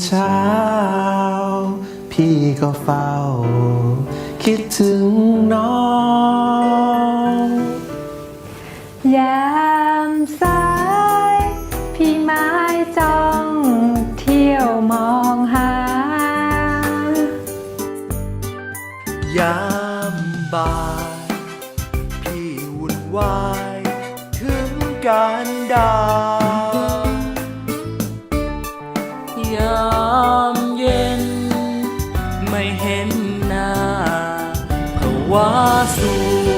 เช้าพี่ก็เฝ้าคิดถึงน้องยามสายพี่ไม้จ้องเที่ยวมองหายามบ่ายพี่วุ่นวายถึงการด่ายามเย็นไม่เห็นหน้าภาวะส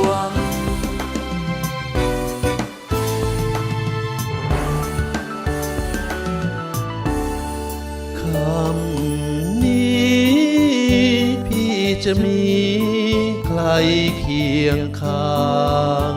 วงคำนี้พี่จะมีใครเคียงข้าง